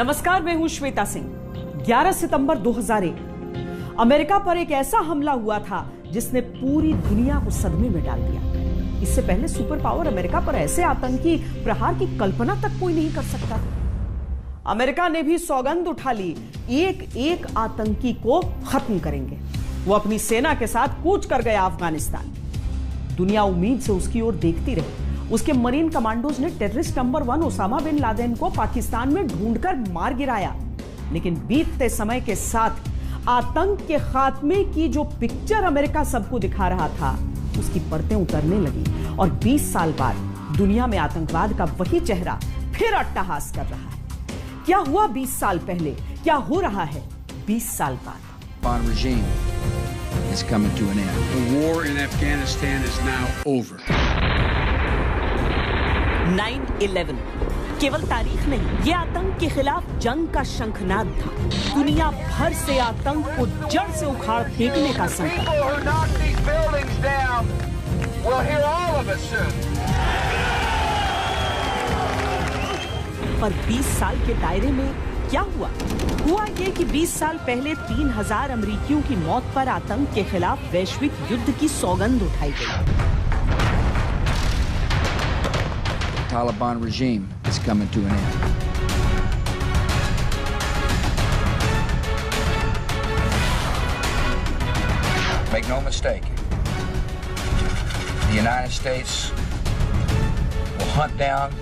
नमस्कार, मैं हूं श्वेता सिंह। 11 सितंबर 2001 अमेरिका पर एक ऐसा हमला हुआ था जिसने पूरी दुनिया को सदमे में डाल दिया। इससे पहले सुपर पावर अमेरिका पर ऐसे आतंकी प्रहार की कल्पना तक कोई नहीं कर सकता था। अमेरिका ने भी सौगंध उठा ली, एक एक आतंकी को खत्म करेंगे। वो अपनी सेना के साथ कूच कर गया अफगानिस्तान। दुनिया उम्मीद से उसकी ओर देखती रही। उसके मरीन कमांडोज ने terrorist number 1 Osama bin Laden को पाकिस्तान में ढूंढकर मार गिराया। लेकिन बीतते समय के साथ आतंक के खात्मे की जो पिक्चर अमेरिका सबको दिखा रहा था, उसकी परतें उतरने लगी और 20 साल बाद दुनिया में आतंकवाद का वही चेहरा फिर अट्टहास कर रहा है। क्या हुआ 20 साल पहले, क्या हो रहा है 20 साल बाद? Taliban regime is coming to an end. The war in Afghanistan is now over. 9/11 केवल तारीख नहीं, ये आतंक के खिलाफ जंग का शंखनाद था। दुनिया भर से आतंक को जड़ से उखाड़ फेंकने का संकल्प। पर 20 साल के दायरे में क्या हुआ? हुआ ये कि 20 साल पहले 3000 अमेरिकियों की मौत पर आतंक के खिलाफ वैश्विक युद्ध की सौगंध उठाई गई। Taliban regime is coming to an end. Make no mistake, the United States will hunt down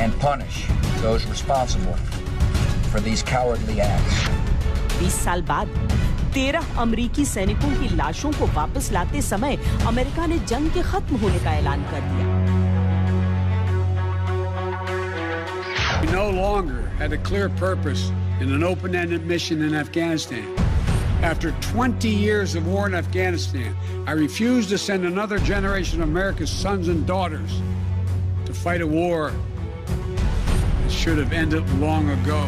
and punish those responsible for these cowardly acts. 20 साल बाद 13 अमेरिकी सैनिकों की लाशों को वापस लाते समय अमेरिका ने जंग के खत्म होने का ऐलान कर दिया। We no longer had a clear purpose in an open-ended mission in Afghanistan. After 20 years of war in Afghanistan, I refuse to send another generation of America's sons and daughters to fight a war that should have ended long ago.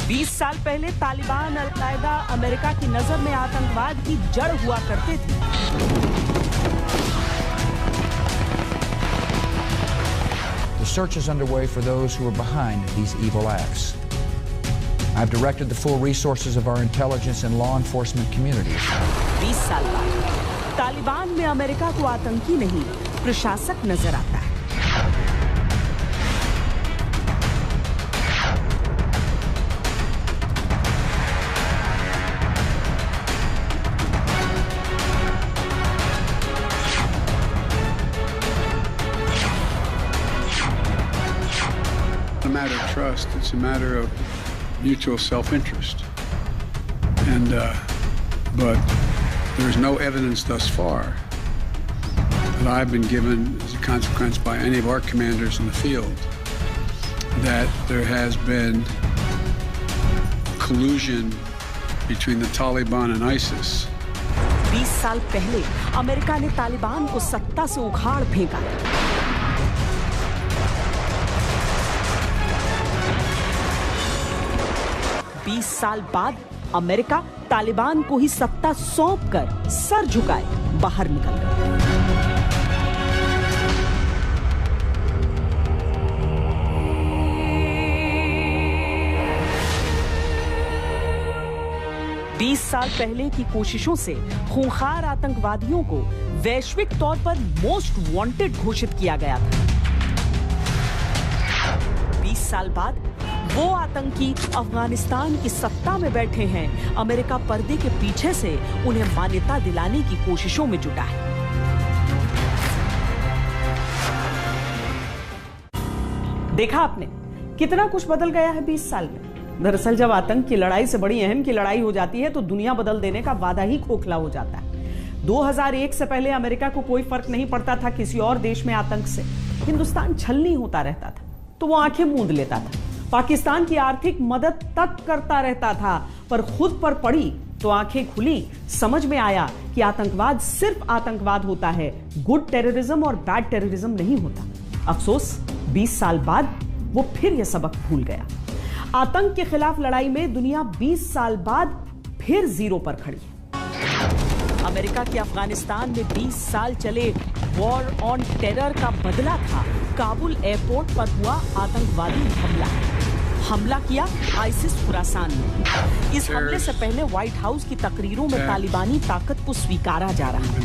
बीस साल पहले Taliban, al Qaeda America की नजर में आतंकवाद की जड़ हुआ करते थे। The search is underway for those who are behind these evil acts. I've directed the full resources of our intelligence and law enforcement communities. 20 साल बाद तालिबान में अमेरिका को आतंकी नहीं, प्रशासक नजर आता है। It's a matter of trust. It's a matter of mutual self-interest. And but there is no evidence thus far that I've been given as a consequence by any of our commanders in the field that there has been collusion between the Taliban and ISIS. 20 साल पहले America ने तालिबान को सत्ता से उखाड़ फेंका। साल बाद अमेरिका तालिबान को ही सत्ता सौंपकर सर झुकाए बाहर निकल गया। बीस साल पहले की कोशिशों से खूंखार आतंकवादियों को वैश्विक तौर पर मोस्ट वांटेड घोषित किया गया था। 20 साल बाद वो आतंकी अफगानिस्तान की सत्ता में बैठे हैं। अमेरिका पर्दे के पीछे से उन्हें मान्यता दिलाने की कोशिशों में जुटा है। देखा आपने कितना कुछ बदल गया है 20 साल में। दरअसल जब आतंक की लड़ाई से बड़ी अहम की लड़ाई हो जाती है तो दुनिया बदल देने का वादा ही खोखला हो जाता है। 2001 से पहले अमेरिका को कोई फर्क नहीं पड़ता था किसी और देश में आतंक से। हिंदुस्तान छलनी होता रहता था तो वो आंखें मूंद लेता था। पाकिस्तान की आर्थिक मदद तक करता रहता था, पर खुद पर पड़ी तो आंखें खुली। समझ में आया कि आतंकवाद सिर्फ आतंकवाद होता है, गुड टेररिज्म और बैड टेररिज्म नहीं होता। अफसोस 20 साल बाद वो फिर यह सबक भूल गया। आतंक के खिलाफ लड़ाई में दुनिया 20 साल बाद फिर जीरो पर खड़ी है। अमेरिका के अफगानिस्तान में 20 साल चले वॉर ऑन टेरर का बदला था काबुल एयरपोर्ट पर हुआ आतंकवादी हमला किया आईसिस खुरासान ने। इस हमले से पहले व्हाइट हाउस की तकरीरों में तालिबानी ताकत को स्वीकारा जा रहा है।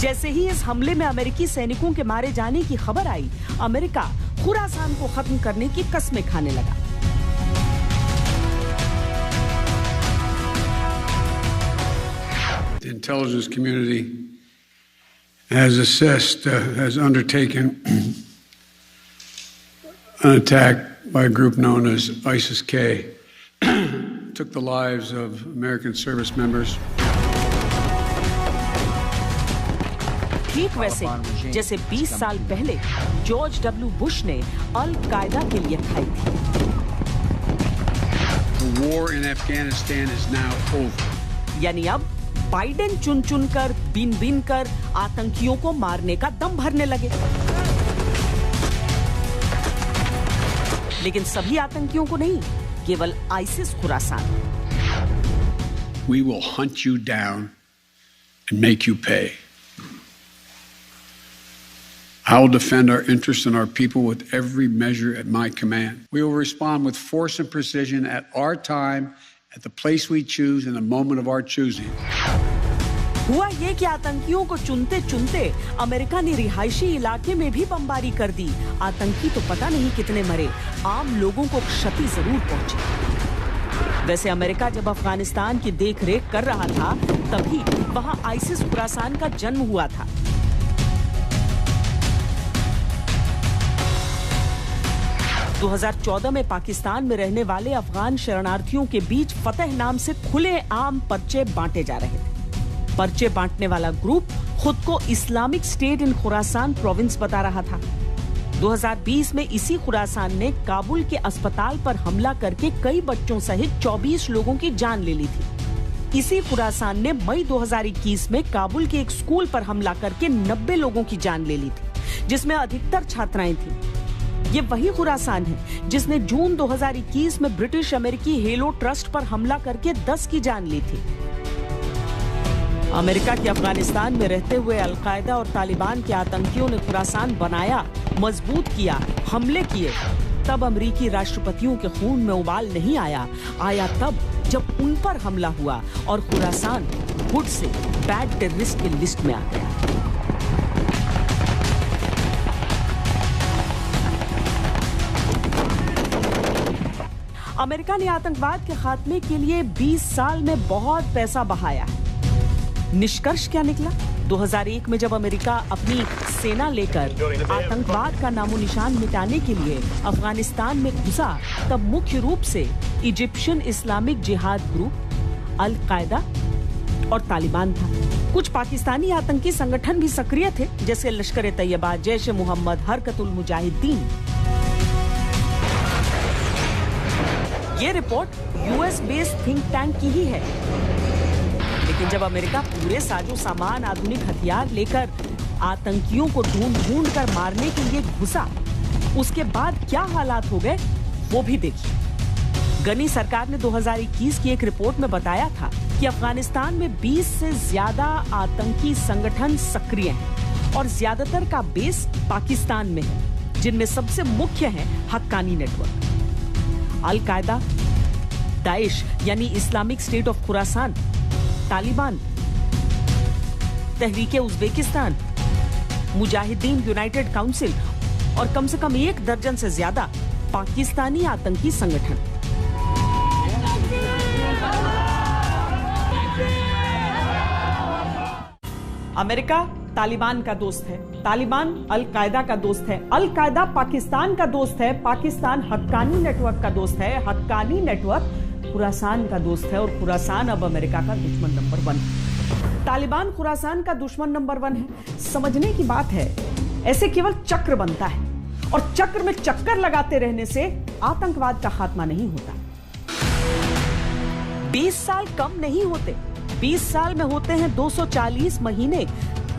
जैसे ही इस हमले में अमेरिकी सैनिकों के मारे जाने की खबर आई, अमेरिका खुरासान को खत्म करने की कस्में खाने लगा। The intelligence community has undertaken an attack by a group known as ISIS-K. Took the lives of American service members. ठीक वैसे जैसे 20 साल पहले जॉर्ज डब्ल्यू बुश ने अल कायदा के लिए खाई थी। The war in Afghanistan is now over. यानी अब बाइडेन चुन कर बीन कर आतंकियों को मारने का दम भरने लगे। लेकिन सभी आतंकियों को नहीं, केवल ISIS Khorasan. We will hunt you down and make you pay. I will defend our interests and our people with every measure at my command. We will respond with force and precision at our time, at the place we choose, in the moment of our choosing. हुआ ये कि आतंकियों को चुनते चुनते America ने रिहायशी इलाके में भी बमबारी कर दी। आतंकी तो पता नहीं कितने मरे, आम लोगों को क्षति जरूर पहुंची। वैसे अमेरिका जब अफगानिस्तान की देखरेख कर रहा था, तभी वहां आईसिस खुरासान का जन्म हुआ था। दो 2014 में पाकिस्तान में रहने वाले अफगान शरणार्थियों के बीच फतेह नाम से खुले आम पर्चे बांटे जा रहे थे। पर्चे बांटने वाला ग्रुप खुद को Islamic state in Khorasan province बता रहा था। 2020 में इसी खुरासान ने काबुल के अस्पताल पर हमला करके कई बच्चों सहित 24 लोगों की जान ले ली थी। इसी खुरासान ने मई 2021 में काबुल के एक स्कूल पर हमला करके 90 लोगों की जान ले ली थी, जिसमें अधिकतर छात्राएं थीं। ये वही खुरासान है जिसने जून 2021 में ब्रिटिश अमेरिकी हेलो ट्रस्ट पर हमला करके 10 की जान ली थी। अमेरिका के अफगानिस्तान में रहते हुए अलकायदा और तालिबान के आतंकियों ने खुरासान बनाया, मजबूत किया, हमले किए। तब अमेरिकी राष्ट्रपतियों के खून में उबाल नहीं आया तब जब उन पर हमला हुआ और खुरासान खुद से बैड टेररिस्ट की लिस्ट में आ गया। अमेरिका ने आतंकवाद के खात्मे के लिए 20 साल में बहुत पैसा बहाया है। निष्कर्ष क्या निकला? 2001 में जब अमेरिका अपनी सेना लेकर आतंकवाद का नामो निशान मिटाने के लिए अफगानिस्तान में घुसा, तब मुख्य रूप से इजिप्शियन इस्लामिक जिहाद ग्रुप, अल कायदा और तालिबान था। कुछ पाकिस्तानी आतंकी संगठन भी सक्रिय थे, जैसे लश्कर तैयबा, जैश ए मोहम्मद, हरकतुल मुजाहिदीन। ये report US based think tank की ही है। लेकिन जब अमेरिका पूरे साजो सामान, आधुनिक हथियार लेकर आतंकियों को ढूंढ कर मारने के लिए घुसा, उसके बाद क्या हालात हो गए वो भी देखिए। गनी सरकार ने 2021 की एक रिपोर्ट में बताया था कि अफगानिस्तान में 20 से ज्यादा आतंकी संगठन सक्रिय हैं और ज्यादातर का बेस पाकिस्तान में है, जिनमें सबसे मुख्य है हक्कानी नेटवर्क। अल कायदा, दाइश यानी Islamic state of Khorasan, Taliban, Tehreek-e Uzbekistan, Mujahideen United council और कम से कम 1 दर्जन से ज्यादा पाकिस्तानी आतंकी संगठन। अमेरिका तालिबान का दोस्त है, तालिबान अल कायदा का दोस्त है, अल कायदा पाकिस्तान का दोस्त है, पाकिस्तान हक्कानी नेटवर्क का दोस्त है, हक्कानी नेटवर्क खुरासान का दोस्त है और खुरासान अब अमेरिका का दुश्मन नंबर 1 है। तालिबान खुरासान का दुश्मन नंबर 1 है। समझने की बात है, ऐसे केवल चक्र बनता है और चक्र में चक्कर लगाते रहने से आतंकवाद का खात्मा नहीं होता। 20 साल कम नहीं होते, 20 साल में होते हैं 240 महीने,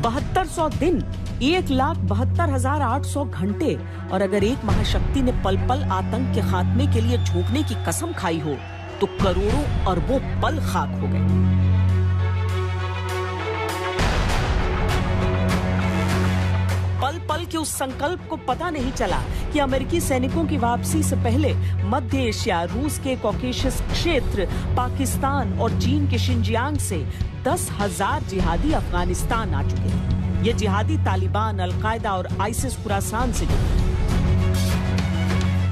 7200 दिन, 1,72,800 घंटे। और अगर एक महाशक्ति ने पल पल आतंक के खात्मे के लिए झोंकने की कसम खाई हो, तो करोड़ों अरबों पल खाक हो गए। उनके उस संकल्प को पता नहीं चला कि अमेरिकी सैनिकों की वापसी से पहले मध्य एशिया, रूस के कॉकेशस क्षेत्र, पाकिस्तान और चीन के शिनजियांग से 10,000 जिहादी अफगानिस्तान आ चुके हैं। ये जिहादी तालिबान, अल-कायदा और आईसिस खुरासान से जुड़े।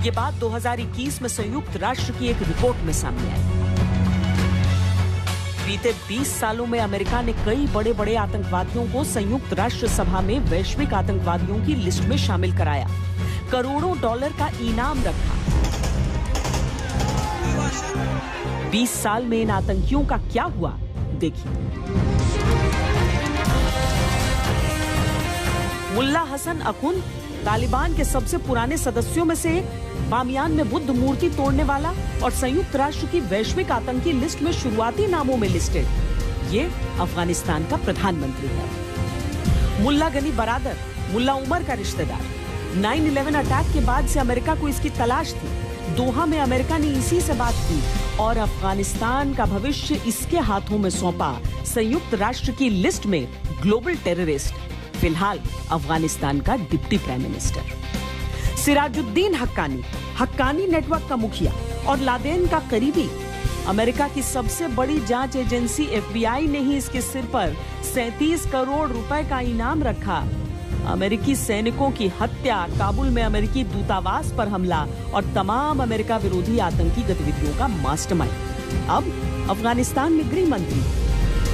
ये बात 2021 में संयुक्त राष्ट्र की एक रिपोर्ट में सामने आई। बीते 20 सालों में अमेरिका ने कई बड़े बड़े आतंकवादियों को संयुक्त राष्ट्र सभा में वैश्विक आतंकवादियों की लिस्ट में शामिल कराया, करोड़ों डॉलर का इनाम रखा। 20 साल में इन आतंकियों का क्या हुआ, देखिए। मुल्ला हसन अकुन तालिबान के सबसे पुराने सदस्यों में से एक, बामियान में बुद्ध मूर्ति तोड़ने वाला और संयुक्त राष्ट्र की वैश्विक आतंकी लिस्ट में शुरुआती नामों में लिस्टेड, ये अफगानिस्तान का प्रधानमंत्री है। मुल्ला गनी बरादर, मुल्ला उमर का रिश्तेदार। 9/11 अटैक के बाद से अमेरिका को इसकी तलाश थी। दोहा में अमेरिका ने इसी से बात की और अफगानिस्तान का भविष्य इसके हाथों में सौंपा। संयुक्त राष्ट्र की लिस्ट में ग्लोबल टेररिस्ट, फिलहाल अफगानिस्तान का deputy prime minister. Sirajuddin Haqqani, Haqqani network का मुखिया और लादेन का करीबी। अमेरिका की सबसे बड़ी जांच एजेंसी FBI ने ही इसके सिर पर 37 करोड़ रुपए का इनाम रखा। अमेरिकी सैनिकों की हत्या, काबुल में अमेरिकी दूतावास पर हमला और तमाम अमेरिका विरोधी आतंकी गतिविधियों का मास्टरमाइंड। अब अफगानिस्तान में गृह मंत्री।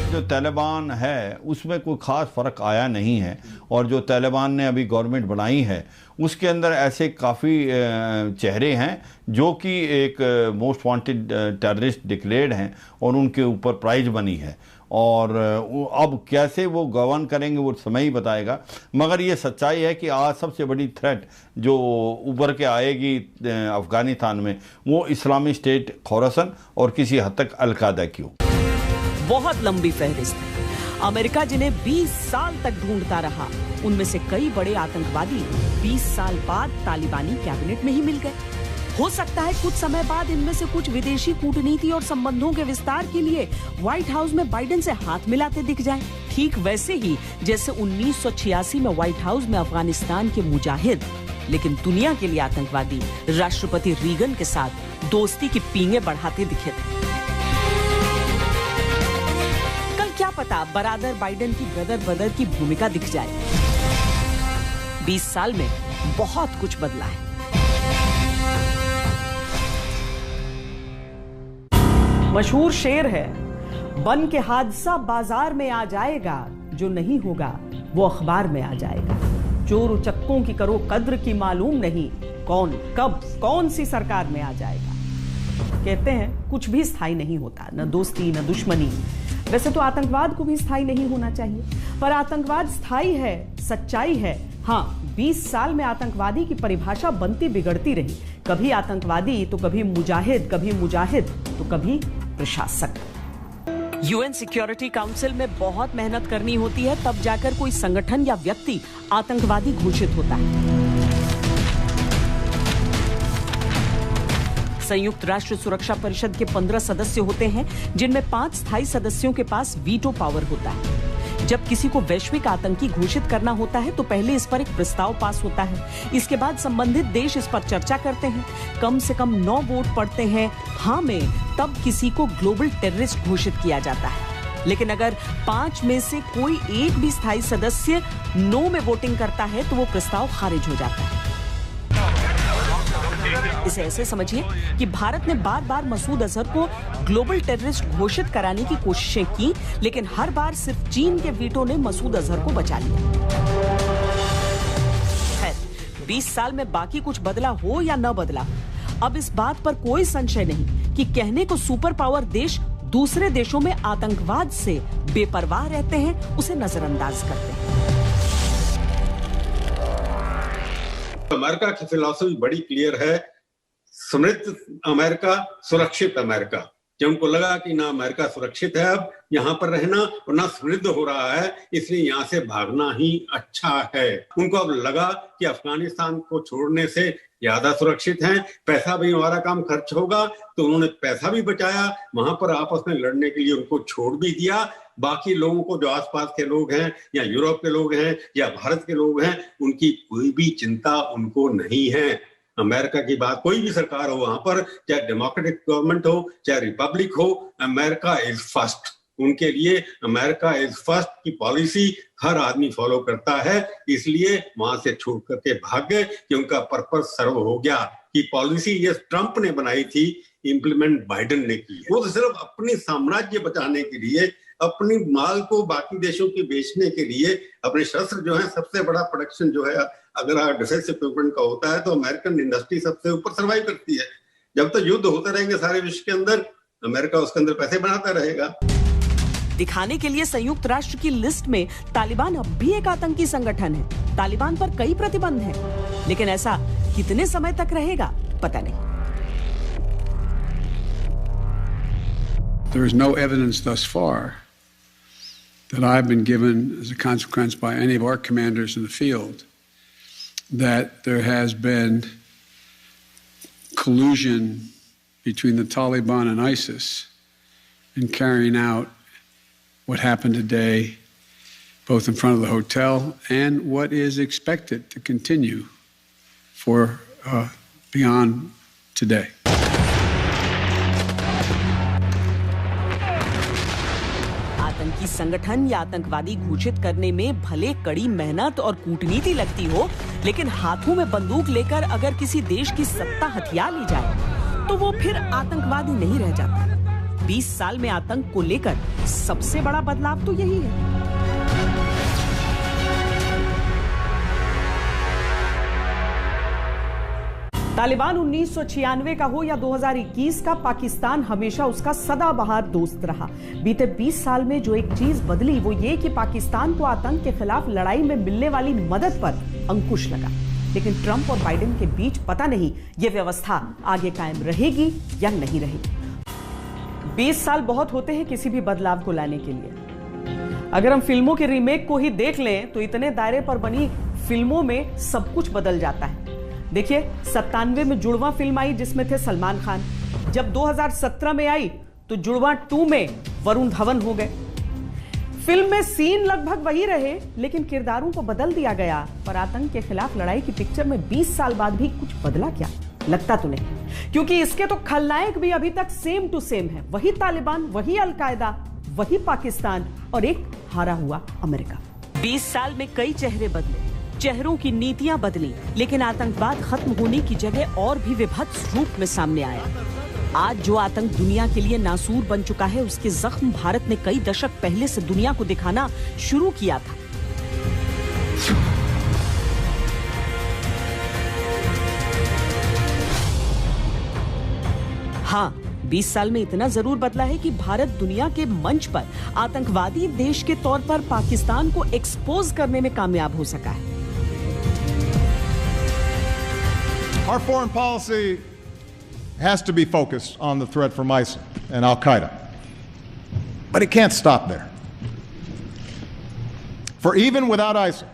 जो तालिबान है उसमें कोई खास फर्क आया नहीं है, और जो तालिबान ने अभी गवर्नमेंट बनाई है उसके अंदर ऐसे काफ़ी चेहरे हैं जो कि एक मोस्ट वांटेड टेररिस्ट डिक्लेयर्ड हैं और उनके ऊपर प्राइज बनी है। और अब कैसे वो गवर्न करेंगे वो समय ही बताएगा, मगर ये सच्चाई है कि आज सबसे बड़ी थ्रेट जो उभर के आएगी अफगानिस्तान में वो इस्लामी स्टेट खोरासान और किसी हद तक अल-कायदा की हो। बहुत लंबी फहरिस्त है। अमेरिका जिन्हें 20 साल तक ढूंढता रहा, उनमें से कई बड़े आतंकवादी 20 साल बाद तालिबानी कैबिनेट में ही मिल गए। हो सकता है कुछ समय बाद इनमें से कुछ विदेशी कूटनीति और संबंधों के विस्तार के लिए व्हाइट हाउस में बाइडेन से हाथ मिलाते दिख जाएं। ठीक वैसे ही जैसे 1986 में व्हाइट हाउस में अफगानिस्तान के मुजाहिद, लेकिन दुनिया के लिए आतंकवादी राष्ट्रपति रीगन के साथ दोस्ती की पींगे बढ़ाते दिखे थे। क्या पता बरादर बाइडेन की ब्रदर की भूमिका दिख जाए। 20 साल में बहुत कुछ बदला है। मशहूर शेर है, बन के हादसा बाजार में आ जाएगा, जो नहीं होगा वो अखबार में आ जाएगा। चोर उचक्कों की करो कद्र की मालूम नहीं, कौन कब कौन सी सरकार में आ जाएगा। कहते हैं कुछ भी स्थायी नहीं होता, न दोस्ती न दुश्मनी। वैसे तो आतंकवाद को भी स्थायी नहीं होना चाहिए, पर आतंकवाद स्थायी है, सच्चाई है। हाँ, 20 साल में आतंकवादी की परिभाषा बनती बिगड़ती रही। कभी आतंकवादी तो कभी मुजाहिद तो कभी प्रशासक। UN सिक्योरिटी काउंसिल में बहुत मेहनत करनी होती है, तब जाकर कोई संगठन या व्यक्ति आतंकवादी घोषित होता है। संयुक्त राष्ट्र सुरक्षा परिषद के 15 सदस्य होते हैं, जिनमें 5 स्थायी सदस्यों के पास वीटो पावर होता है। जब किसी को वैश्विक आतंकी घोषित करना होता है तो पहले इस पर एक प्रस्ताव पास होता है। इसके बाद संबंधित देश इस पर चर्चा करते हैं। कम से कम 9 वोट पड़ते हैं हाँ में, तब किसी को ग्लोबल टेररिस्ट घोषित किया जाता है। लेकिन अगर 5 में से कोई एक भी स्थायी सदस्य नो में वोटिंग करता है तो वो प्रस्ताव खारिज हो जाता है। इसे ऐसे समझिए कि भारत ने बार बार मसूद अजहर को ग्लोबल टेररिस्ट घोषित कराने की कोशिशें की, लेकिन हर बार सिर्फ चीन के वीटो ने मसूद अजहर को बचा लिया। खैर, 20 साल में बाकी कुछ बदला हो या न बदला, अब इस बात पर कोई संशय नहीं कि कहने को सुपर पावर देश दूसरे देशों में आतंकवाद से बेपरवाह रहते हैं, उसे नजरअंदाज करते हैं। अमेरिका की फिलॉसफी बड़ी क्लियर है, समृद्ध अमेरिका, सुरक्षित अमेरिका। जब उनको लगा कि ना अमेरिका सुरक्षित है अब, यहाँ पर रहना और ना समृद्ध हो रहा है, इसलिए यहाँ से भागना ही अच्छा है। उनको अब लगा कि अफगानिस्तान को छोड़ने से ज्यादा सुरक्षित हैं, पैसा भी हमारा काम खर्च होगा, तो उन्होंने पैसा भी बचाया, वहां पर आपस में लड़ने के लिए उनको छोड़ भी दिया। बाकी लोगों को जो आसपास के लोग हैं या यूरोप के लोग हैं या भारत के लोग हैं, उनकी कोई भी चिंता उनको नहीं है। अमेरिका की बात, कोई भी सरकार हो वहां पर, चाहे डेमोक्रेटिक गवर्नमेंट हो चाहे रिपब्लिक हो, अमेरिका इज फर्स्ट। उनके लिए अमेरिका इज फर्स्ट की पॉलिसी हर आदमी फॉलो करता है, इसलिए वहां से छोड़ करके भाग गए कि उनका पर्पस सर्व हो गया। कि पॉलिसी ये ट्रंप ने बनाई थी, इंप्लीमेंट बाइडेन ने की। वो तो सिर्फ अपनी साम्राज्य बचाने के लिए, अपनी माल को बाकी देशों के बेचने के लिए, अपने शस्त्र जो है, सबसे बड़ा प्रोडक्शन जो है अगर डिफेंस इक्विपमेंट का होता है तो अमेरिकन इंडस्ट्री सबसे ऊपर सर्वाइव करती है। जब तक युद्ध होते रहेंगे सारे विश्व के अंदर, अमेरिका उसके अंदर पैसे बनाता रहेगा। दिखाने के लिए संयुक्त राष्ट्र की लिस्ट में तालिबान अब भी एक आतंकी संगठन है। तालिबान पर कई प्रतिबंध हैं, लेकिन ऐसा कितने समय तक रहेगा पता नहीं। There is no evidence thus far that I've been given as a consequence by any of our commanders in the field that there has been collusion between the Taliban and ISIS in carrying out what happened today, both in front of the hotel and what is expected to continue for beyond today. आतंकी संगठन या आतंकवादी घोषित करने में भले कड़ी मेहनत और कूटनीति लगती हो, लेकिन हाथों में बंदूक लेकर अगर किसी देश की सत्ता हथिया ली जाए तो वो फिर आतंकवादी नहीं रह जाता। 20 साल में आतंक को लेकर सबसे बड़ा बदलाव तो यही है। तालिबान 1996 का हो या 2021 का, पाकिस्तान हमेशा उसका सदाबहार दोस्त रहा। बीते 20 साल में जो एक चीज बदली वो ये कि पाकिस्तान को आतंक के खिलाफ लड़ाई में मिलने वाली मदद पर अंकुश लगा। लेकिन ट्रंप और बाइडेन के बीच पता नहीं ये व्यवस्था आगे कायम रहेगी या नहीं रहेगी। 20 साल बहुत होते हैं किसी भी बदलाव को लाने के लिए। अगर हम फिल्मों के रीमेक को ही देख लें तो इतने दायरे पर बनी फिल्मों में सब कुछ बदल जाता है। देखिए, 97 में जुड़वा फिल्म आई जिसमें थे सलमान खान। जब 2017 में आई तो जुड़वा 2 में वरुण धवन हो गए। फिल्म में सीन लगभग वही रहे, लेकिन किरदारों को बदल दिया गया। पर आतंक के खिलाफ लड़ाई की पिक्चर में 20 साल बाद भी कुछ बदला क्या? लगता तो नहीं, क्योंकि इसके तो खलनायक भी अभी तक सेम टू सेम है। वही तालिबान, वही अलकायदा, वही पाकिस्तान और एक हारा हुआ अमेरिका। 20 साल में कई चेहरे बदले, चेहरों की नीतियां बदली, लेकिन आतंकवाद खत्म होने की जगह और भी विभत्स रूप में सामने आया। आज जो आतंक दुनिया के लिए नासूर बन चुका है, उसके जख्म भारत ने कई दशक पहले से दुनिया को दिखाना शुरू किया था। हाँ, 20 साल में इतना जरूर बदला है कि भारत दुनिया के मंच पर आतंकवादी देश के तौर पर पाकिस्तान को एक्सपोज करने में कामयाब हो सका है। Our foreign policy has to be focused on the threat from ISIL and Al-Qaeda. But it can't stop there. For even without ISIL,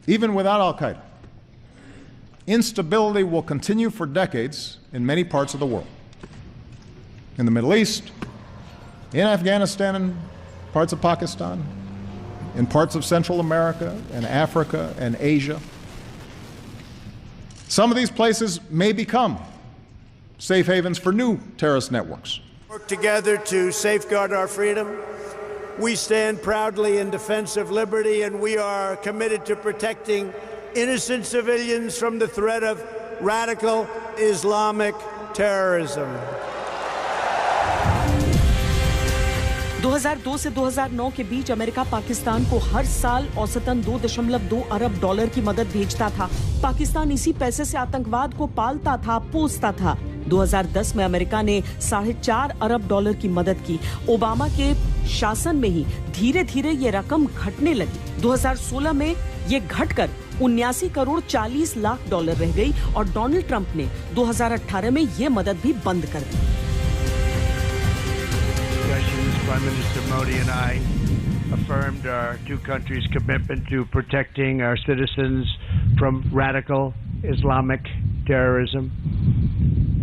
even without Al-Qaeda, instability will continue for decades in many parts of the world. In the Middle East, in Afghanistan and parts of Pakistan, in parts of Central America and Africa and Asia. Some of these places may become safe havens for new terrorist networks. Work together to safeguard our freedom. We stand proudly in defense of liberty, and we are committed to protecting innocent civilians from the threat of radical Islamic terrorism. 2002 से 2009 के बीच America Pakistan को हर साल औसतन $2.2 अरब की मदद भेजता था। पाकिस्तान इसी पैसे से आतंकवाद को पालता था, पोसता था। 2010 में अमेरिका ने $4.5 अरब की मदद की। ओबामा के शासन में ही धीरे-धीरे ये रकम घटने लगी। 2016 में ये घटकर $79 करोड़ 40 लाख रह गई और डोनाल्ड ट्रंप ने 2018 में ये मदद भी बंद कर दी। Prime Minister Modi and I affirmed our two countries' commitment to protecting our citizens from radical Islamic terrorism.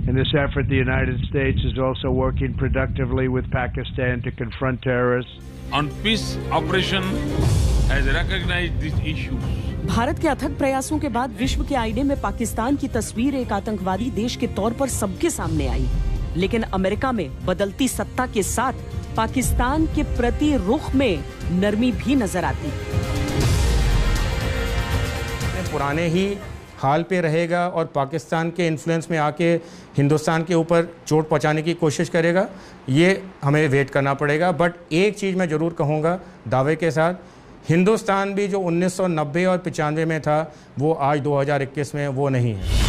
In this effort, the United States is also working productively with Pakistan to confront terrorists. On peace operation has recognized these issues. Bharat के अथक प्रयासों के बाद विश्व के आईने में पाकिस्तान की तस्वीर एक आतंकवादी देश के तौर पर सबके सामने आई। लेकिन अमेरिका में बदलती सत्ता के साथ पाकिस्तान के प्रति रुख में नरमी भी नजर आती। पुराने ही हाल पे रहेगा और पाकिस्तान के इन्फ्लुएंस में आके हिंदुस्तान के ऊपर चोट पहुंचाने की कोशिश करेगा, ये हमें वेट करना पड़ेगा। बट एक चीज़ मैं ज़रूर कहूँगा दावे के साथ, हिंदुस्तान भी जो 1990 और 95 में था वो आज 2021 में वो नहीं है।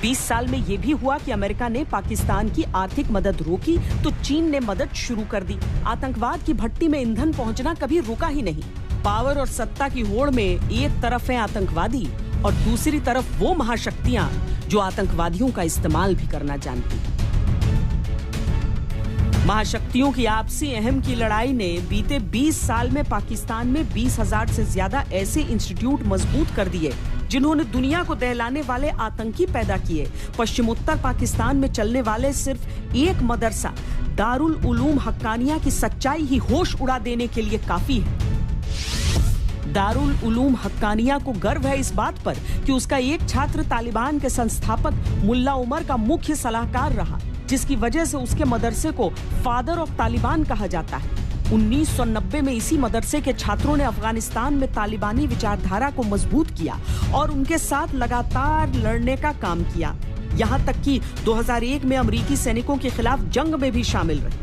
20 साल में यह भी हुआ कि अमेरिका ने पाकिस्तान की आर्थिक मदद रोकी तो चीन ने मदद शुरू कर दी। आतंकवाद की भट्टी में ईंधन पहुंचना कभी रुका ही नहीं। पावर और सत्ता की होड़ में एक तरफ है आतंकवादी और दूसरी तरफ वो महाशक्तियां जो आतंकवादियों का इस्तेमाल भी करना जानती। महाशक्तियों की आपसी अहम की लड़ाई ने बीते 20 साल में पाकिस्तान में 20,000 से ज्यादा ऐसे इंस्टीट्यूट मजबूत कर दिए जिन्होंने दुनिया को दहलाने वाले आतंकी पैदा किए। पश्चिमोत्तर पाकिस्तान में चलने वाले सिर्फ एक मदरसा दारुल उलूम हक्कानिया की सच्चाई ही होश उड़ा देने के लिए काफी है। दारुल उलूम हक्कानिया को गर्व है इस बात पर कि उसका एक छात्र तालिबान के संस्थापक मुल्ला उमर का मुख्य सलाहकार रहा, जिसकी वजह से उसके मदरसे को फादर ऑफ तालिबान कहा जाता है। 1990 में इसी मदरसे के छात्रों ने अफगानिस्तान में तालिबानी विचारधारा को मजबूत किया और उनके साथ लगातार लड़ने का काम किया, यहां तक कि 2001 में अमेरिकी सैनिकों के खिलाफ जंग में भी शामिल रहे।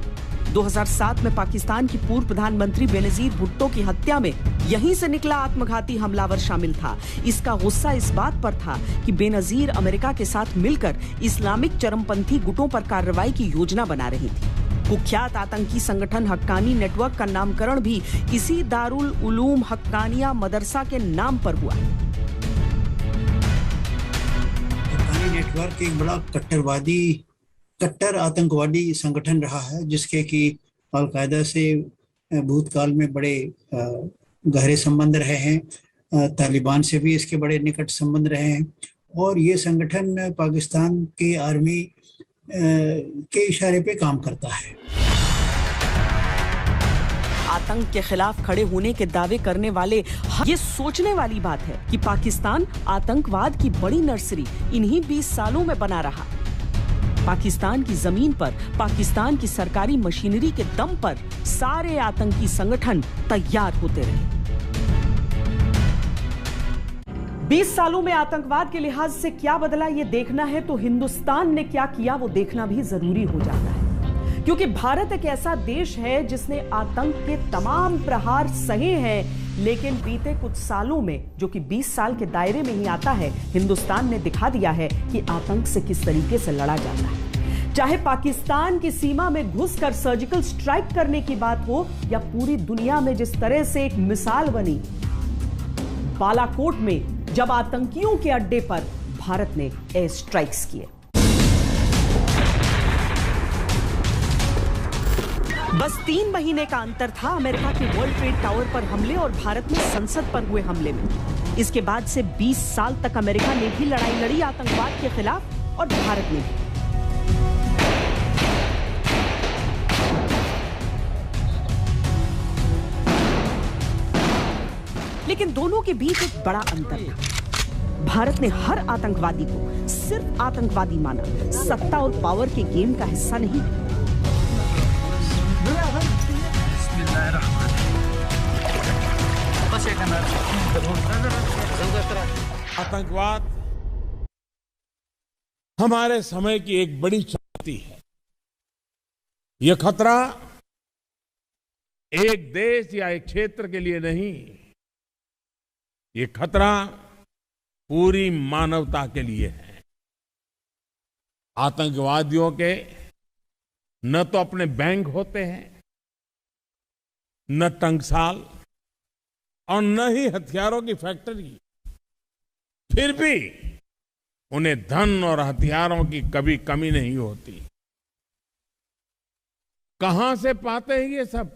2007 में पाकिस्तान की पूर्व प्रधानमंत्री बेनजीर भुट्टो की हत्या में यहीं से निकला आत्मघाती हमलावर शामिल था। इसका गुस्सा इस बात पर था कि बेनजीर अमेरिका के साथ मिलकर इस्लामिक चरमपंथी गुटों पर कार्रवाई की योजना बना रही थी। कुख्यात आतंकी संगठन हक्कानी नेटवर्क का नामकरण भी इसी दारुल उलूम हक्कानिया मदरसा के नाम पर हुआ। हक्कानी नेटवर्क एक बड़ा कट्टर आतंकवादी संगठन रहा है, जिसके कि अलकायदा से भूतकाल में बड़े गहरे संबंध रहे हैं। तालिबान से भी इसके बड़े निकट संबंध रहे हैं और ये संगठन पाकिस्तान की आर्मी के इशारे पे काम करता है। आतंक के खिलाफ खड़े होने के दावे करने वाले ये सोचने वाली बात है कि पाकिस्तान आतंकवाद की बड़ी नर्सरी इन्हीं 20 सालों में बना रहा। पाकिस्तान की जमीन पर पाकिस्तान की सरकारी मशीनरी के दम पर सारे आतंकी संगठन तैयार होते रहे। 20 सालों में आतंकवाद के लिहाज से क्या बदला ये देखना है तो हिंदुस्तान ने क्या किया वो देखना भी जरूरी हो जाता है, क्योंकि भारत एक ऐसा देश है जिसने आतंक के तमाम प्रहार सहे हैं। लेकिन बीते कुछ सालों में, जो कि 20 साल के दायरे में ही आता है, हिंदुस्तान ने दिखा दिया है कि आतंक से किस तरीके से लड़ा जाता है। चाहे पाकिस्तान की सीमा में घुसकर सर्जिकल स्ट्राइक करने की बात हो या पूरी दुनिया में जिस तरह से एक मिसाल बनी बालाकोट में जब आतंकियों के अड्डे पर भारत ने एयर स्ट्राइक्स किए। बस 3 महीने का अंतर था अमेरिका के वर्ल्ड ट्रेड टावर पर हमले और भारत में संसद पर हुए हमले में। इसके बाद से 20 साल तक अमेरिका ने भी लड़ाई लड़ी आतंकवाद के खिलाफ और भारत ने भी। लेकिन दोनों के बीच एक बड़ा अंतर था। भारत ने हर आतंकवादी को सिर्फ आतंकवादी माना, सत्ता और पावर के गेम का हिस्सा नहीं। आतंकवाद हमारे समय की एक बड़ी चुनौती है। यह खतरा एक देश या एक क्षेत्र के लिए नहीं, ये खतरा पूरी मानवता के लिए है। आतंकवादियों के न तो अपने बैंक होते हैं, न टंकसाल और न ही हथियारों की फैक्ट्री, फिर भी उन्हें धन और हथियारों की कभी कमी नहीं होती। कहां से पाते हैं ये सब?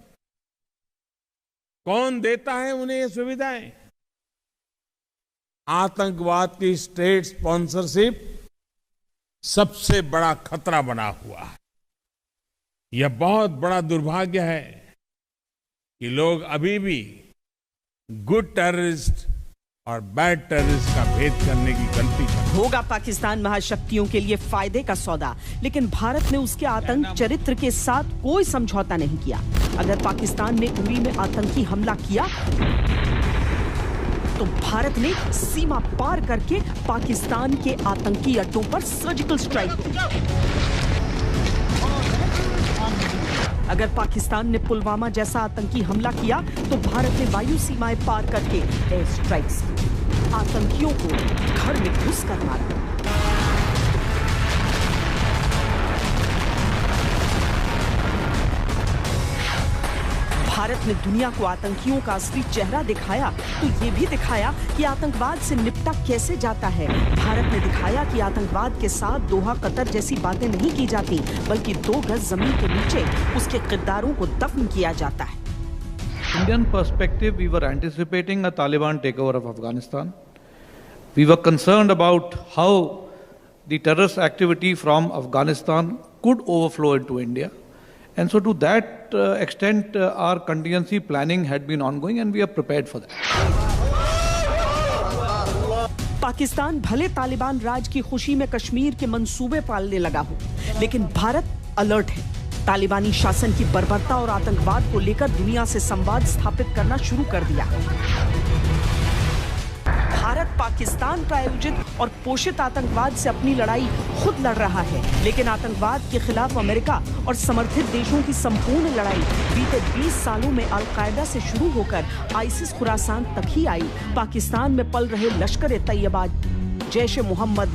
कौन देता है उन्हें ये सुविधाएं? आतंकवाद की स्टेट स्पॉन्सरशिप सबसे बड़ा खतरा बना हुआ है। यह बहुत बड़ा दुर्भाग्य है कि लोग अभी भी गुड टेररिस्ट और बैड टेररिस्ट का भेद करने की गलती करते हैं। होगा पाकिस्तान महाशक्तियों के लिए फायदे का सौदा, लेकिन भारत ने उसके आतंक चरित्र के साथ कोई समझौता नहीं किया। अगर पाकिस्तान ने उरी में आतंकी हमला किया तो भारत ने सीमा पार करके पाकिस्तान के आतंकी अड्डों पर सर्जिकल स्ट्राइक की। अगर पाकिस्तान ने पुलवामा जैसा आतंकी हमला किया तो भारत ने वायु सीमाएं पार करके एयर स्ट्राइक्स की, आतंकियों को घर में घुस कर मारा। भारत ने दुनिया को आतंकियों का असली चेहरा दिखाया तो ये भी दिखाया कि आतंकवाद से निपटा कैसे जाता है। भारत ने दिखाया कि आतंकवाद के साथ दोहा कतर जैसी बातें नहीं की जाती, बल्कि 2 गज जमीन के नीचे उसके किरदारों को दफन किया जाता है। Indian perspective, we were anticipating a Taliban takeover of Afghanistan. We were concerned about how the terrorist activity from Afghanistan could overflow into India. And so to that extent, our contingency planning had been ongoing and we are prepared for that. Pakistan भले तालिबान राज की खुशी में कश्मीर के मंसूबे पालने लगा हो, लेकिन भारत अलर्ट है। तालिबानी शासन की बर्बरता और आतंकवाद को लेकर दुनिया से संवाद स्थापित करना शुरू कर दिया। भारत पाकिस्तान प्रायोजित और पोषित आतंकवाद से अपनी लड़ाई खुद लड़ रहा है, लेकिन आतंकवाद के खिलाफ अमेरिका और समर्थित देशों की संपूर्ण लड़ाई बीते 20 सालों में अल-कायदा से शुरू होकर आईसिस खुरासान तक ही आई। पाकिस्तान में पल रहे लश्कर-ए-तैयबा, जैश-ए-मोहम्मद,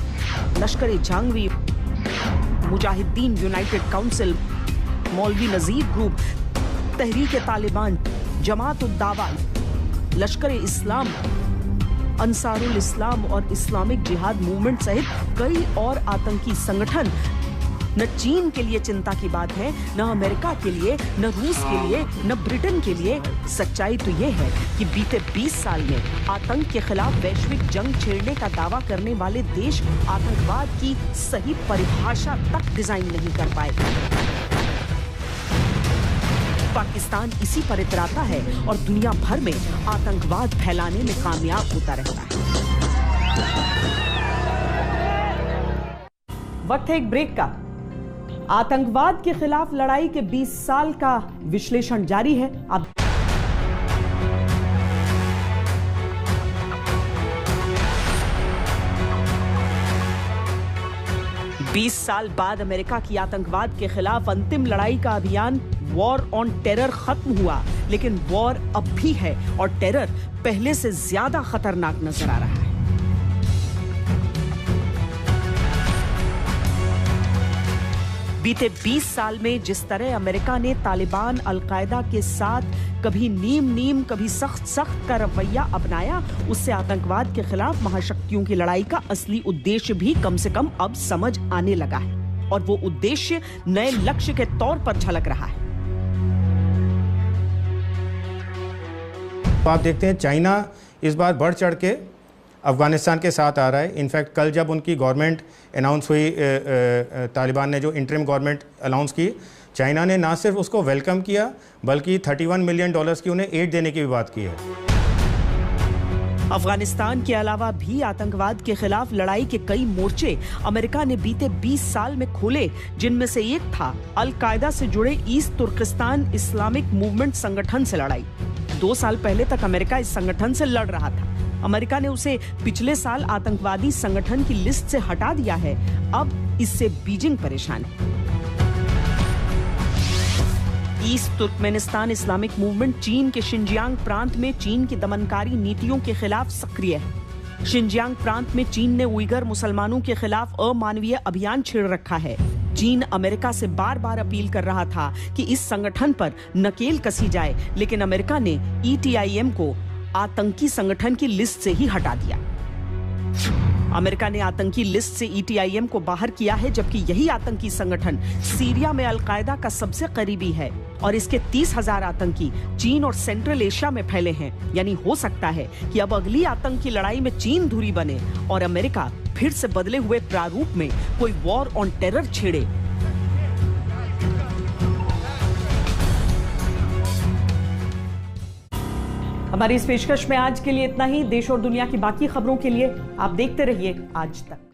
लश्कर-ए-जंगवी, मुजाहिदीन यूनाइटेड काउंसिल, मौलवी नजीर ग्रुप, तहरीक-ए-तालिबान, जमात-उद-दावा, लश्कर-ए-इस्लाम, अंसारुल इस्लाम और इस्लामिक जिहाद मूवमेंट सहित कई और आतंकी संगठन न चीन के लिए चिंता की बात है, न अमेरिका के लिए, न रूस के लिए, न ब्रिटेन के लिए। सच्चाई तो ये है कि बीते 20 साल में आतंक के खिलाफ वैश्विक जंग छेड़ने का दावा करने वाले देश आतंकवाद की सही परिभाषा तक डिजाइन नहीं कर पाए। पाकिस्तान इसी पर इतराता है और दुनिया भर में आतंकवाद फैलाने में कामयाब होता रहता है। वक्त है एक ब्रेक का। आतंकवाद के खिलाफ लड़ाई के 20 साल का विश्लेषण जारी है। अब 20 साल बाद अमेरिका की आतंकवाद के खिलाफ अंतिम लड़ाई का अभियान वॉर ऑन टेरर खत्म हुआ, लेकिन वॉर अब भी है और टेरर पहले से ज्यादा खतरनाक नजर आ रहा है। बीते 20 साल में जिस तरह अमेरिका ने तालिबान अल-कायदा के साथ कभी नीम कभी सख्त का रवैया अपनाया, उससे आतंकवाद के खिलाफ महाशक्तियों की लड़ाई का असली उद्देश्य भी कम से कम अब समझ आने लगा है और वो उद्देश्य नए लक्ष्य के तौर पर झलक रहा है। आप देखते हैं चाइना इस बार बढ़ चढ़ के अफगानिस्तान के साथ आ रहा है। इनफैक्ट कल जब उनकी गवर्नमेंट अनाउंस हुई, तालिबान ने जो इंटरिम गवर्नमेंट अनाउंस की, चाइना ने ना सिर्फ उसको वेलकम किया बल्कि $31 मिलियन की उन्हें एड देने की भी बात की है। अफगानिस्तान के अलावा भी आतंकवाद के खिलाफ लड़ाई के कई मोर्चे अमेरिका ने बीते 20 साल में खोले, जिनमें से एक था अल-कायदा से जुड़े ईस्ट तुर्किस्तान इस्लामिक मूवमेंट संगठन से लड़ाई। 2 साल पहले तक अमेरिका इस संगठन से लड़ रहा था। अमेरिका ने उसे पिछले साल आतंकवादी संगठन की लिस्ट से हटा दिया है। अब इससे बीजिंग परेशान है। ईस्ट तुर्कमेनिस्तान इस्लामिक मूवमेंट चीन के शिनजियांग प्रांत में चीन की दमनकारी नीतियों के खिलाफ सक्रिय है। शिनजियांग प्रांत में चीन ने उइगर मुसलमानों के खिलाफ अमानवीय अभियान छेड़ रखा है। चीन अमेरिका से बार-बार अपील कर रहा था कि इस संगठन पर नकेल कसी जाए, लेकिन अमेरिका ने ETIM को आतंकी संगठन की लिस्ट से ही हटा दिया। अमेरिका ने आतंकी लिस्ट से ETIM को बाहर किया है, जबकि यही आतंकी संगठन सीरिया में अल-कायदा का सबसे करीबी है और इसके 30,000 आतंकी चीन और सेंट्रल एशिया में फैले हैं। यानी हो सकता है कि अब अगली आतंकी लड़ाई में चीन धुरी बने और अमेरिका फिर से बदले हुए प्रारूप में कोई वॉर ऑन टेरर छेड़े। हमारी इस पेशकश में आज के लिए इतना ही। देश और दुनिया की बाकी खबरों के लिए आप देखते रहिए आज तक।